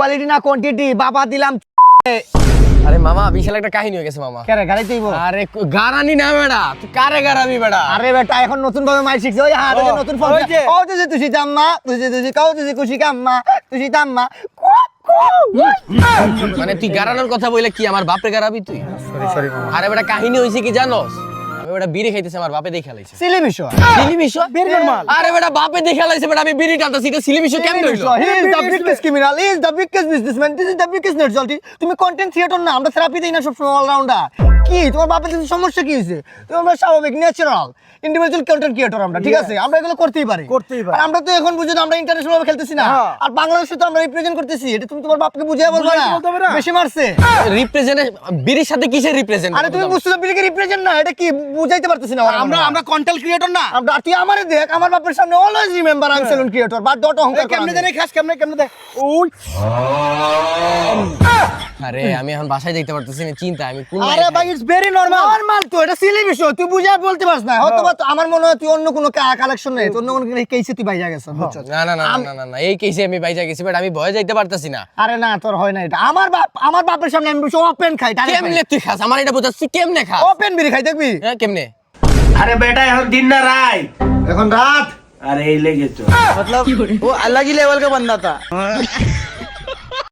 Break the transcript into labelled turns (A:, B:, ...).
A: Quality না quantity বাবা দিলাম।
B: আরে মামা বিশাল একটা কাহিনী হয়ে গেছে মামা।
A: কেরে গাড়ি তুইব?
B: আরে গারানি না বেড়া, তুই কারে গারাবি বেড়া?
A: আরে বেটা এখন নতুন ভাবে মাইক শিখছে। ওই হাতে যে নতুন ফোন। ও তুই জাম্মা, তুই কাও তুই খুশি কাম্মা, তুই তাম্মা।
B: মানে তুই গারানোর কথা বলে কি আমার বাপরে গারাবি তুই?
A: সরি মামা।
B: আরে বেটা কাহিনী হইছে কি জানোস? আমি বেটা বিড়ি খাইতেছে, আমার বাপে দেখে লাইছে।
A: সিলি বিষয়।
B: সিলি বিষয়?
A: Very normal.
B: আরে বেটা বাপে দেখে লাইছে, বেটা আমি বিড়ি টানতাছি, এটা সিলি বিষয় কেমনে হইলো?
A: He is the biggest criminal. He is the biggest businessman. This is the biggest nerdalty. তুমি কন্টেন্ট ক্রিয়েটর না, আমরা থেরাপি দেই না সব সময় অলরাউন্ডার। কি তোমার বাপের কিছু সমস্যা কি হইছে? তুমি আমরা স্বাভাবিক ন্যাচারাল ইন্ডিভিজুয়াল কন্টেন্ট ক্রিয়েটর আমরা, ঠিক আছে? আমরা এগুলো করতেই পারি। আর আমরা তো এখন বুঝো আমরা ইন্টারন্যাশনাল ভাবে খেলতেছি না। আর বাংলাদেশে তো আমরা রিপ্রেজেন্ট করতেছি। এটা তুমি তোমার বাপকে বুঝিয়ে বলবা না? বেশি মারছে।
B: রিপ্রেজেন্ট বিড়ির সাথে কিসের রিপ্রেজেন্ট?
A: আরে তুমি বুঝছো বিলিকে রিপ্রেজেন্ট না, এটা কি বুঝাইতে পারতেছি না। আমরা কন্টেন্ট ক্রিয়েটর না। আমরা তুই আমারে দেখ, আমার বাপের সামনে always remember I am salon creator. But that অহংকার কেমনে জানি খাস কেমনে দেখ। ওই
B: আরে আমি এখন বাসায় যাইতে পারতেছি না, চিন্তা আমি কোন
A: আরে ভাই ইটস ভেরি নরমাল তো, এটা সিলি বিষয়। তুই বুঝা বলতে পারছ না। হয়তো বা আমার মনে হয় তুই অন্য কোনো কালেকশন নেই, অন্য কোনো কেসে তুই বাইজা গেছ, বুঝছস?
B: না না না না না না এই কেসে আমি বাইজা গেছি, বাট আমি ভয় যাইতে পারতাছি না।
A: আরে না তোর হয় না এটা। আমার বাপের সামনে আমি ওপেন খাই,
B: কেমনে তুই খাস? আমার এটা বুঝাচ্ছি কেমনে খাস?
A: ওপেন বিড়ি খাই দেখবি।
B: হ্যাঁ কেমনে?
C: अरे बेटा এখন दिन ना रात
A: এখন রাত
C: अरे ये ले तो
A: मतलब वो अलग ही लेवल का बंदा था।